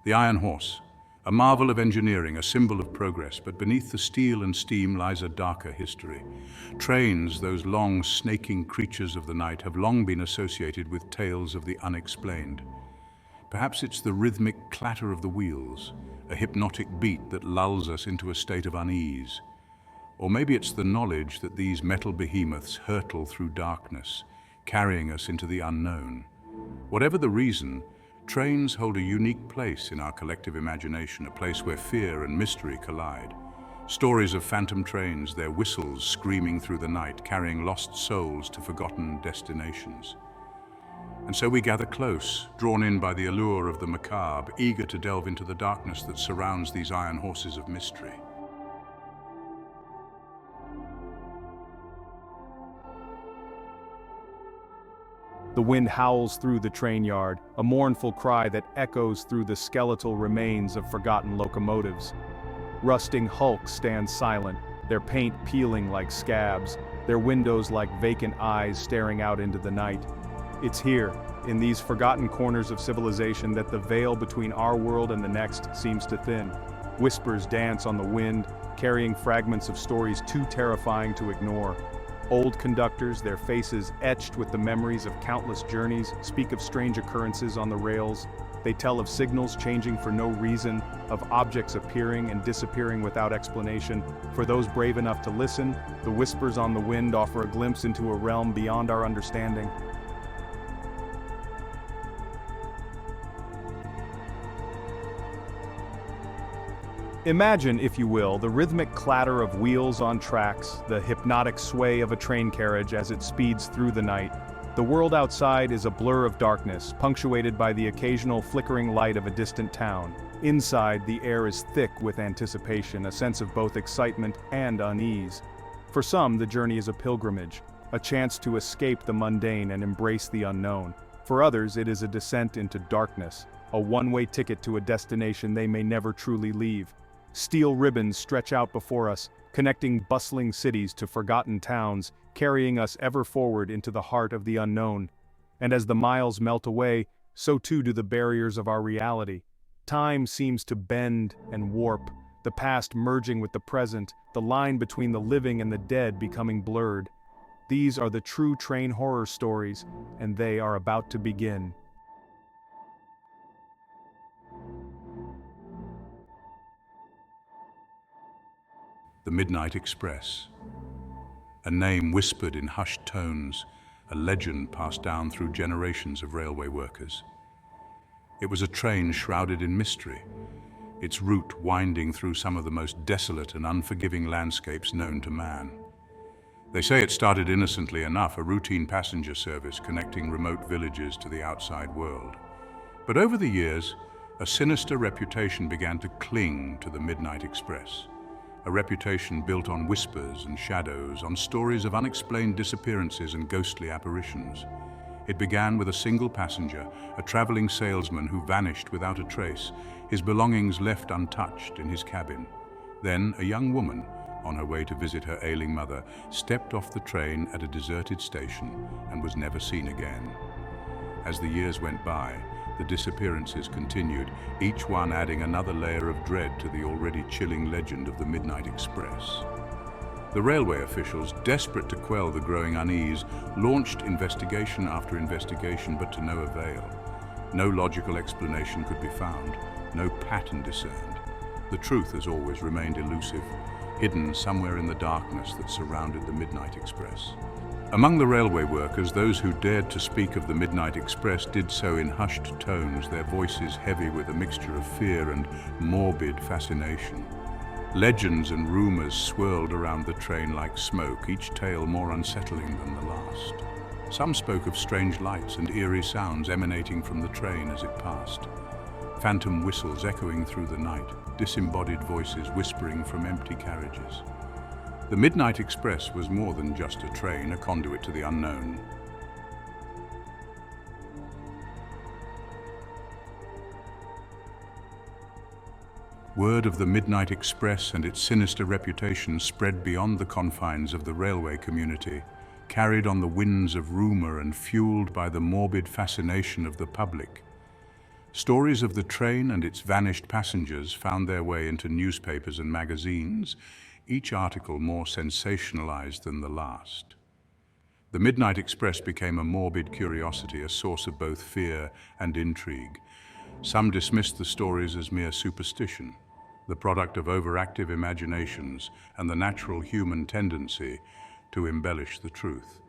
The Iron Horse, a marvel of engineering, a symbol of progress, but beneath the steel and steam lies a darker history. Trains, those long, snaking creatures of the night, have long been associated with tales of the unexplained. Perhaps it's the rhythmic clatter of the wheels, a hypnotic beat that lulls us into a state of unease. Or maybe it's the knowledge that these metal behemoths hurtle through darkness, carrying us into the unknown. Whatever the reason, trains hold a unique place in our collective imagination, a place where fear and mystery collide. Stories of phantom trains, their whistles screaming through the night, carrying lost souls to forgotten destinations. And so we gather close, drawn in by the allure of the macabre, eager to delve into the darkness that surrounds these iron horses of mystery. The wind howls through the train yard, a mournful cry that echoes through the skeletal remains of forgotten locomotives. Rusting hulks stand silent, their paint peeling like scabs, their windows like vacant eyes staring out into the night. It's here, in these forgotten corners of civilization, that the veil between our world and the next seems to thin. Whispers dance on the wind, carrying fragments of stories too terrifying to ignore. Old conductors, their faces etched with the memories of countless journeys, speak of strange occurrences on the rails. They tell of signals changing for no reason, of objects appearing and disappearing without explanation. For those brave enough to listen, the whispers on the wind offer a glimpse into a realm beyond our understanding. Imagine, if you will, the rhythmic clatter of wheels on tracks, the hypnotic sway of a train carriage as it speeds through the night. The world outside is a blur of darkness, punctuated by the occasional flickering light of a distant town. Inside, the air is thick with anticipation, a sense of both excitement and unease. For some, the journey is a pilgrimage, a chance to escape the mundane and embrace the unknown. For others, it is a descent into darkness, a one-way ticket to a destination they may never truly leave. Steel ribbons stretch out before us, connecting bustling cities to forgotten towns, carrying us ever forward into the heart of the unknown. And as the miles melt away, so too do the barriers of our reality. Time seems to bend and warp, the past merging with the present, the line between the living and the dead becoming blurred. These are the true train horror stories, and they are about to begin. The Midnight Express. A name whispered in hushed tones, a legend passed down through generations of railway workers. It was a train shrouded in mystery, its route winding through some of the most desolate and unforgiving landscapes known to man. They say it started innocently enough, a routine passenger service connecting remote villages to the outside world. But over the years, a sinister reputation began to cling to the Midnight Express. A reputation built on whispers and shadows, on stories of unexplained disappearances and ghostly apparitions. It began with a single passenger, a traveling salesman who vanished without a trace, his belongings left untouched in his cabin. Then a young woman, on her way to visit her ailing mother, stepped off the train at a deserted station and was never seen again. As the years went by, the disappearances continued, each one adding another layer of dread to the already chilling legend of the Midnight Express. The railway officials, desperate to quell the growing unease, launched investigation after investigation, but to no avail. No logical explanation could be found, no pattern discerned. The truth has always remained elusive, hidden somewhere in the darkness that surrounded the Midnight Express. Among the railway workers, those who dared to speak of the Midnight Express did so in hushed tones, their voices heavy with a mixture of fear and morbid fascination. Legends and rumors swirled around the train like smoke, each tale more unsettling than the last. Some spoke of strange lights and eerie sounds emanating from the train as it passed. Phantom whistles echoing through the night, disembodied voices whispering from empty carriages. The Midnight Express was more than just a train, a conduit to the unknown. Word of the Midnight Express and its sinister reputation spread beyond the confines of the railway community, carried on the winds of rumor and fueled by the morbid fascination of the public. Stories of the train and its vanished passengers found their way into newspapers and magazines, each article more sensationalized than the last. The Midnight Express became a morbid curiosity, a source of both fear and intrigue. Some dismissed the stories as mere superstition, the product of overactive imaginations and the natural human tendency to embellish the truth.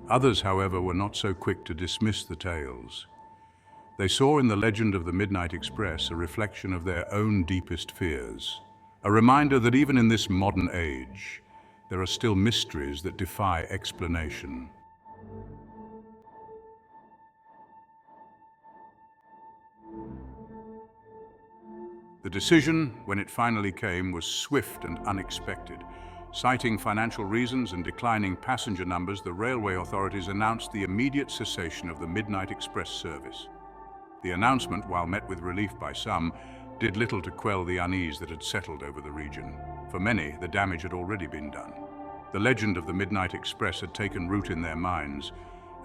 Others, however, were not so quick to dismiss the tales. They saw in the legend of the Midnight Express a reflection of their own deepest fears, a reminder that even in this modern age, there are still mysteries that defy explanation. The decision, when it finally came, was swift and unexpected. Citing financial reasons and declining passenger numbers, the railway authorities announced the immediate cessation of the Midnight Express service. The announcement, while met with relief by some, did little to quell the unease that had settled over the region. For many, the damage had already been done. The legend of the Midnight Express had taken root in their minds,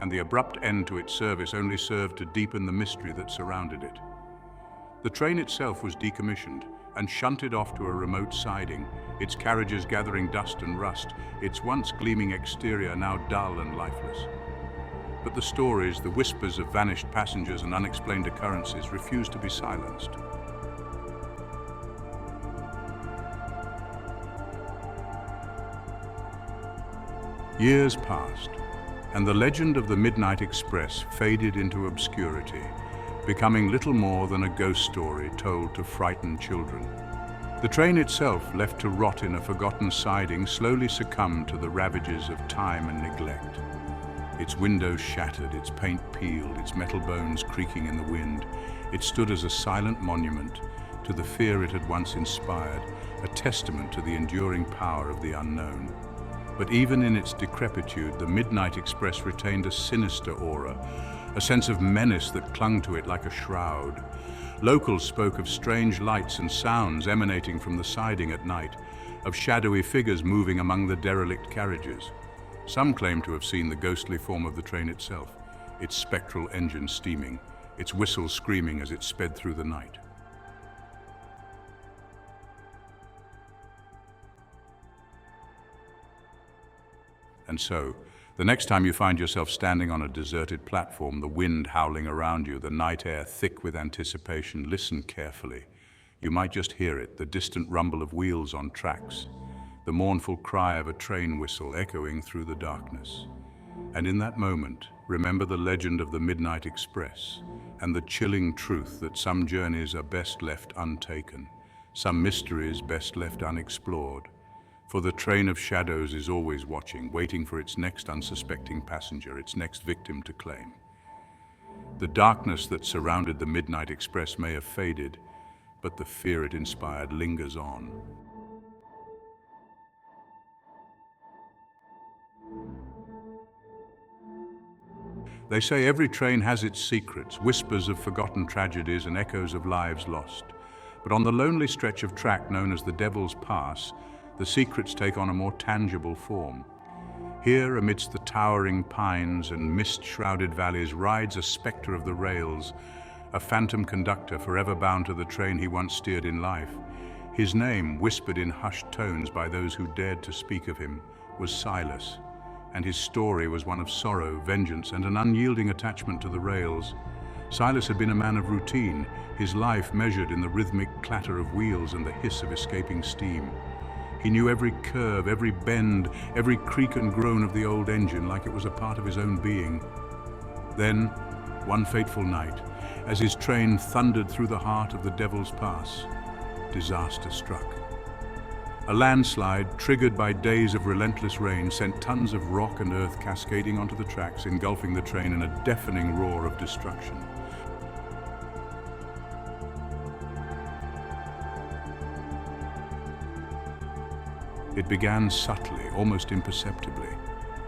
and the abrupt end to its service only served to deepen the mystery that surrounded it. The train itself was decommissioned and shunted off to a remote siding, its carriages gathering dust and rust, its once gleaming exterior now dull and lifeless. But the stories, the whispers of vanished passengers and unexplained occurrences refused to be silenced. Years passed, and the legend of the Midnight Express faded into obscurity, becoming little more than a ghost story told to frightened children. The train itself, left to rot in a forgotten siding, slowly succumbed to the ravages of time and neglect. Its windows shattered, its paint peeled, its metal bones creaking in the wind, it stood as a silent monument to the fear it had once inspired, a testament to the enduring power of the unknown. But even in its decrepitude, the Midnight Express retained a sinister aura, a sense of menace that clung to it like a shroud. Locals spoke of strange lights and sounds emanating from the siding at night, of shadowy figures moving among the derelict carriages. Some claimed to have seen the ghostly form of the train itself, its spectral engine steaming, its whistle screaming as it sped through the night. And so, the next time you find yourself standing on a deserted platform, the wind howling around you, the night air thick with anticipation, listen carefully. You might just hear it, the distant rumble of wheels on tracks, the mournful cry of a train whistle echoing through the darkness. And in that moment, remember the legend of the Midnight Express and the chilling truth that some journeys are best left untaken, some mysteries best left unexplored. For the train of shadows is always watching, waiting for its next unsuspecting passenger, its next victim to claim. The darkness that surrounded the Midnight Express may have faded, but the fear it inspired lingers on. They say every train has its secrets, whispers of forgotten tragedies and echoes of lives lost. But on the lonely stretch of track known as the Devil's Pass, the secrets take on a more tangible form. Here, amidst the towering pines and mist-shrouded valleys, rides a spectre of the rails, a phantom conductor forever bound to the train he once steered in life. His name, whispered in hushed tones by those who dared to speak of him, was Silas, and his story was one of sorrow, vengeance, and an unyielding attachment to the rails. Silas had been a man of routine, his life measured in the rhythmic clatter of wheels and the hiss of escaping steam. He knew every curve, every bend, every creak and groan of the old engine like it was a part of his own being. Then, one fateful night, as his train thundered through the heart of the Devil's Pass, disaster struck. A landslide, triggered by days of relentless rain, sent tons of rock and earth cascading onto the tracks, engulfing the train in a deafening roar of destruction. It began subtly, almost imperceptibly.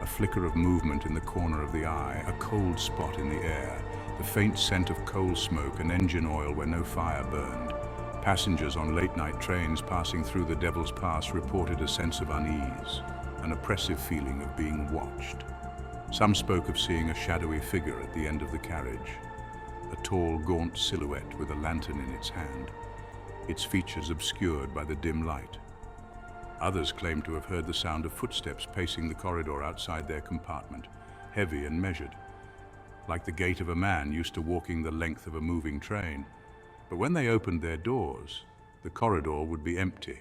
A flicker of movement in the corner of the eye, a cold spot in the air, the faint scent of coal smoke and engine oil where no fire burned. Passengers on late-night trains passing through the Devil's Pass reported a sense of unease, an oppressive feeling of being watched. Some spoke of seeing a shadowy figure at the end of the carriage. a tall, gaunt silhouette with a lantern in its hand, its features obscured by the dim light. Others claimed to have heard the sound of footsteps pacing the corridor outside their compartment, heavy and measured, like the gait of a man used to walking the length of a moving train. But when they opened their doors, the corridor would be empty.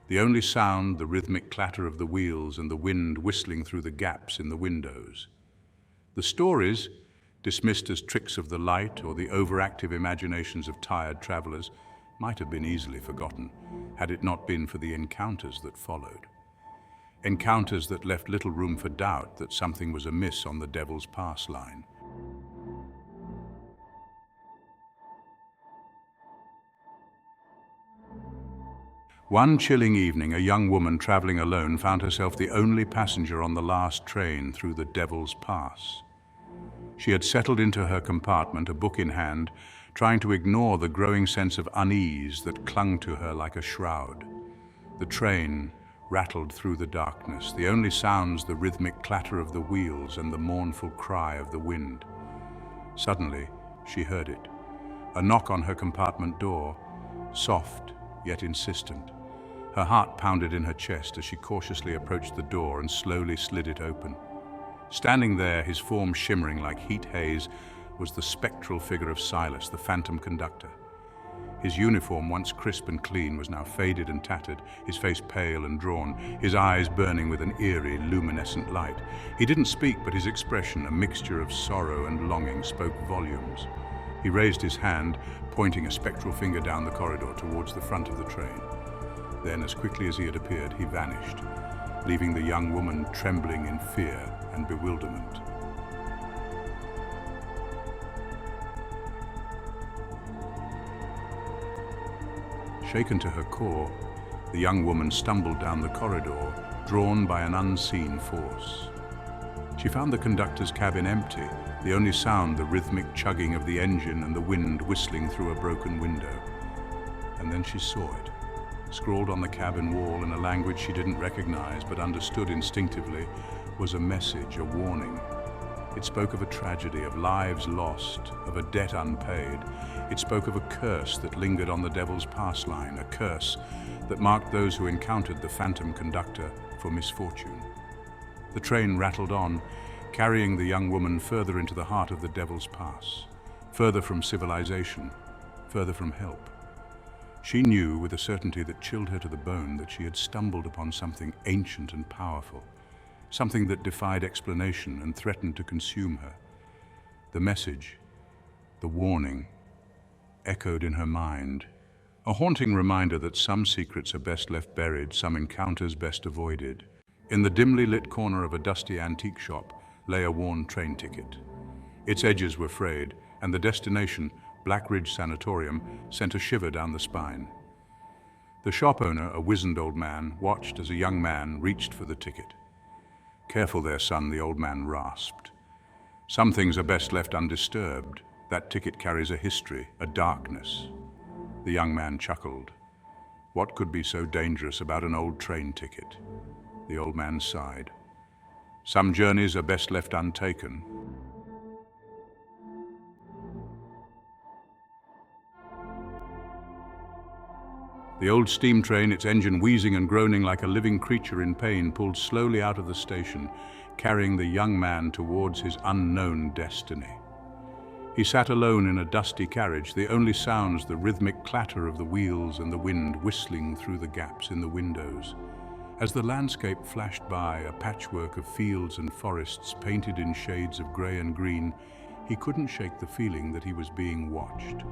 The only sound, the rhythmic clatter of the wheels and the wind whistling through the gaps in the windows. The stories, dismissed as tricks of the light or the overactive imaginations of tired travelers, might have been easily forgotten, had it not been for the encounters that followed. Encounters that left little room for doubt that something was amiss on the Devil's Pass line. One chilling evening, a young woman traveling alone found herself the only passenger on the last train through the Devil's Pass. She had settled into her compartment, a book in hand, trying to ignore the growing sense of unease that clung to her like a shroud. The train rattled through the darkness, the only sounds the rhythmic clatter of the wheels and the mournful cry of the wind. Suddenly, she heard it. A knock on her compartment door, soft yet insistent. Her heart pounded in her chest as she cautiously approached the door and slowly slid it open. Standing there, his form shimmering like heat haze, was the spectral figure of Silas, the phantom conductor. His uniform, once crisp and clean, was now faded and tattered, his face pale and drawn, his eyes burning with an eerie, luminescent light. He didn't speak, but his expression, a mixture of sorrow and longing, spoke volumes. He raised his hand, pointing a spectral finger down the corridor towards the front of the train. Then, as quickly as he had appeared, he vanished, leaving the young woman trembling in fear and bewilderment. Shaken to her core, the young woman stumbled down the corridor, drawn by an unseen force. She found the conductor's cabin empty, the only sound the rhythmic chugging of the engine and the wind whistling through a broken window. And then she saw it. Scrawled on the cabin wall in a language she didn't recognize but understood instinctively was a message, a warning. It spoke of a tragedy, of lives lost, of a debt unpaid. It spoke of a curse that lingered on the Devil's Pass line, a curse that marked those who encountered the phantom conductor for misfortune. The train rattled on, carrying the young woman further into the heart of the Devil's Pass, further from civilization, further from help. She knew with a certainty that chilled her to the bone that she had stumbled upon something ancient and powerful, something that defied explanation and threatened to consume her. The message, the warning, echoed in her mind, a haunting reminder that some secrets are best left buried, some encounters best avoided. In the dimly lit corner of a dusty antique shop lay a worn train ticket. Its edges were frayed, and the destination, Black Ridge Sanatorium, sent a shiver down the spine. The shop owner, a wizened old man, watched as a young man reached for the ticket. "Careful there, son," the old man rasped. "Some things are best left undisturbed. That ticket carries a history, a darkness." The young man chuckled. What could be so dangerous about an old train ticket? The old man sighed. "Some journeys are best left untaken." The old steam train, its engine wheezing and groaning like a living creature in pain, pulled slowly out of the station, carrying the young man towards his unknown destiny. He sat alone in a dusty carriage, the only sounds the rhythmic clatter of the wheels and the wind whistling through the gaps in the windows. As the landscape flashed by, a patchwork of fields and forests painted in shades of grey and green, he couldn't shake the feeling that he was being watched.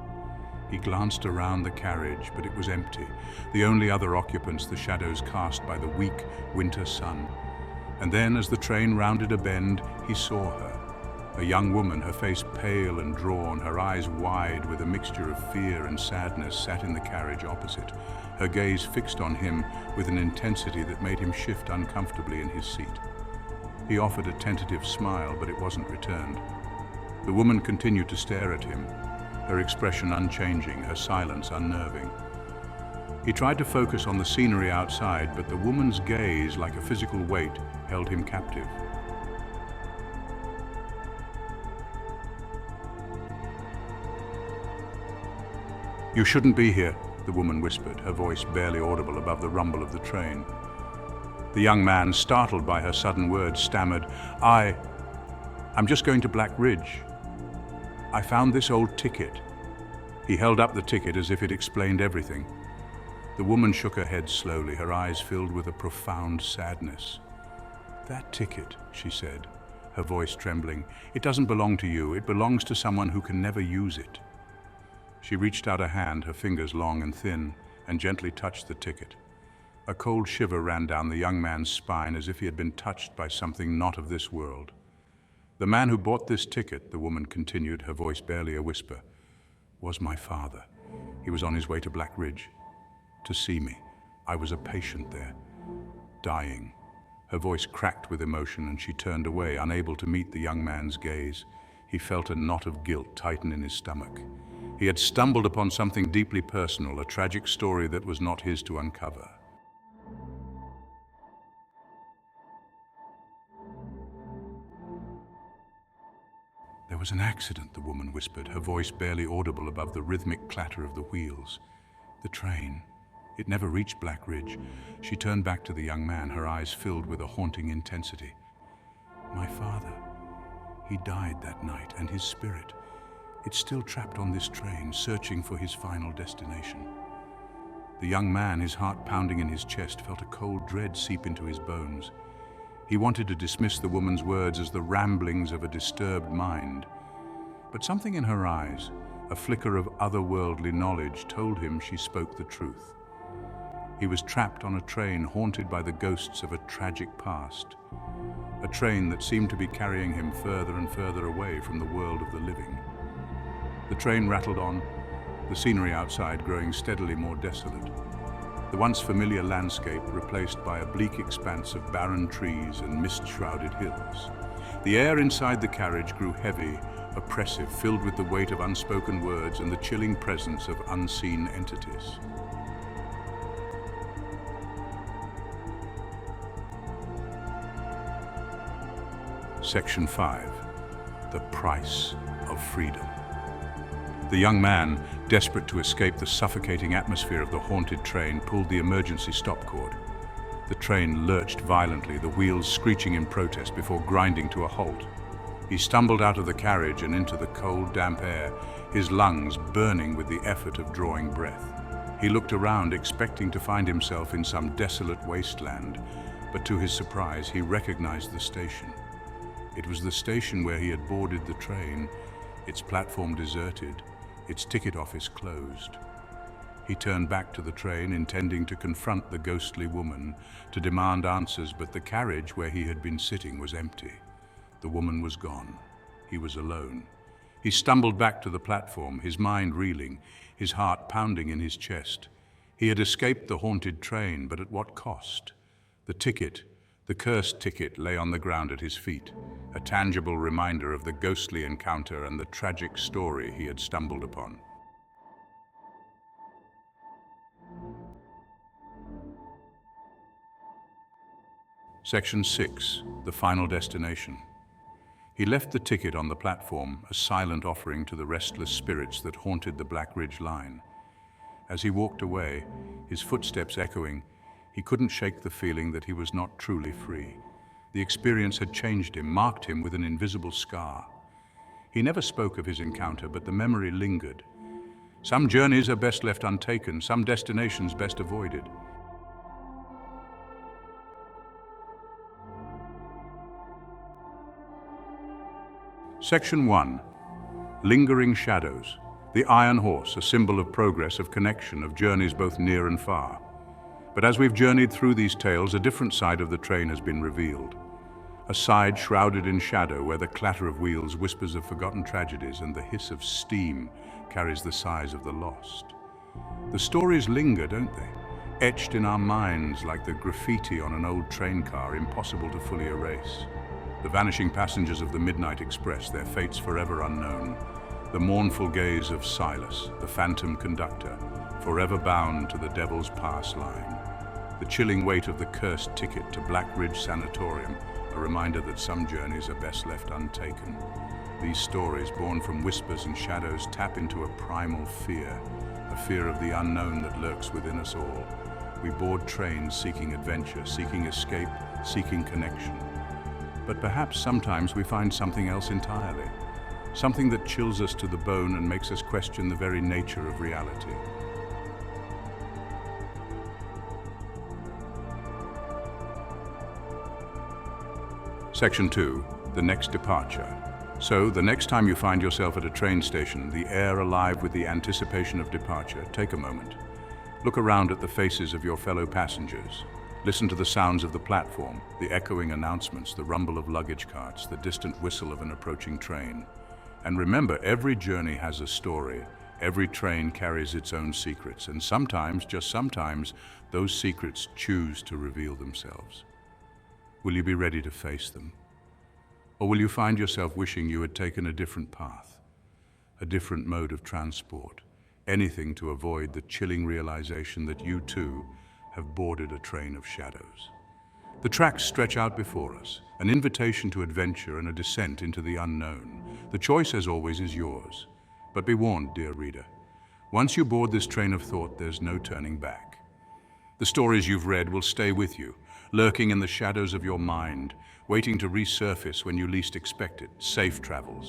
He glanced around the carriage, but it was empty, the only other occupants the shadows cast by the weak winter sun. And then, as the train rounded a bend, he saw her. A young woman, her face pale and drawn, her eyes wide with a mixture of fear and sadness, sat in the carriage opposite, her gaze fixed on him with an intensity that made him shift uncomfortably in his seat. He offered a tentative smile, but it wasn't returned. The woman continued to stare at him, her expression unchanging, her silence unnerving. He tried to focus on the scenery outside, but the woman's gaze, like a physical weight, held him captive. "You shouldn't be here," the woman whispered, her voice barely audible above the rumble of the train. The young man, startled by her sudden words, stammered, I'm just going to Black Ridge. I found this old ticket." He held up the ticket as if it explained everything. The woman shook her head slowly, her eyes filled with a profound sadness. "That ticket," she said, her voice trembling, "it doesn't belong to you. It belongs to someone who can never use it." She reached out a hand, her fingers long and thin, and gently touched the ticket. A cold shiver ran down the young man's spine as if he had been touched by something not of this world. "The man who bought this ticket," the woman continued, her voice barely a whisper, "was my father. He was on his way to Black Ridge to see me. I was a patient there, dying." Her voice cracked with emotion, and she turned away, unable to meet the young man's gaze. He felt a knot of guilt tighten in his stomach. He had stumbled upon something deeply personal, a tragic story that was not his to uncover. "There was an accident," the woman whispered, her voice barely audible above the rhythmic clatter of the wheels. "The train, it never reached Black Ridge." She turned back to the young man, her eyes filled with a haunting intensity. "My father, he died that night, and his spirit, it's still trapped on this train, searching for his final destination." The young man, his heart pounding in his chest, felt a cold dread seep into his bones. He wanted to dismiss the woman's words as the ramblings of a disturbed mind. But something in her eyes, a flicker of otherworldly knowledge, told him she spoke the truth. He was trapped on a train haunted by the ghosts of a tragic past. A train that seemed to be carrying him further and further away from the world of the living. The train rattled on, the scenery outside growing steadily more desolate. The once familiar landscape replaced by a bleak expanse of barren trees and mist-shrouded hills. The air inside the carriage grew heavy, oppressive, filled with the weight of unspoken words and the chilling presence of unseen entities. Section 5. The Price of Freedom. The young man, desperate to escape the suffocating atmosphere of the haunted train, pulled the emergency stop cord. The train lurched violently, the wheels screeching in protest before grinding to a halt. He stumbled out of the carriage and into the cold, damp air, his lungs burning with the effort of drawing breath. He looked around, expecting to find himself in some desolate wasteland, but to his surprise, he recognized the station. It was the station where he had boarded the train, its platform deserted, its ticket office closed. He turned back to the train, intending to confront the ghostly woman, to demand answers, but the carriage where he had been sitting was empty. The woman was gone. He was alone. He stumbled back to the platform, his mind reeling, his heart pounding in his chest. He had escaped the haunted train, but at what cost? The ticket, the cursed ticket, lay on the ground at his feet, a tangible reminder of the ghostly encounter and the tragic story he had stumbled upon. Section 6. The Final Destination. He left the ticket on the platform, a silent offering to the restless spirits that haunted the Black Ridge line. As he walked away, his footsteps echoing, he couldn't shake the feeling that he was not truly free. The experience had changed him, marked him with an invisible scar. He never spoke of his encounter, but the memory lingered. Some journeys are best left untaken, some destinations best avoided. Section 1. Lingering Shadows. The Iron Horse, a symbol of progress, of connection, of journeys both near and far. But as we've journeyed through these tales, a different side of the train has been revealed. A side shrouded in shadow, where the clatter of wheels whispers of forgotten tragedies and the hiss of steam carries the sighs of the lost. The stories linger, don't they? Etched in our minds like the graffiti on an old train car, impossible to fully erase. The vanishing passengers of the Midnight Express, their fates forever unknown. The mournful gaze of Silas, the phantom conductor, forever bound to the Devil's Pass line. The chilling weight of the cursed ticket to Black Ridge Sanatorium, a reminder that some journeys are best left untaken. These stories, born from whispers and shadows, tap into a primal fear, a fear of the unknown that lurks within us all. We board trains seeking adventure, seeking escape, seeking connection. But perhaps sometimes we find something else entirely, something that chills us to the bone and makes us question the very nature of reality. Section 2, the next departure. So, the next time you find yourself at a train station, the air alive with the anticipation of departure, take a moment. Look around at the faces of your fellow passengers. Listen to the sounds of the platform, the echoing announcements, the rumble of luggage carts, the distant whistle of an approaching train. And remember, every journey has a story. Every train carries its own secrets, and sometimes, just sometimes, those secrets choose to reveal themselves. Will you be ready to face them? Or will you find yourself wishing you had taken a different path, a different mode of transport, anything to avoid the chilling realization that you too have boarded a train of shadows? The tracks stretch out before us, an invitation to adventure and a descent into the unknown. The choice, as always, is yours. But be warned, dear reader, once you board this train of thought, there's no turning back. The stories you've read will stay with you, lurking in the shadows of your mind, waiting to resurface when you least expect it. Safe travels.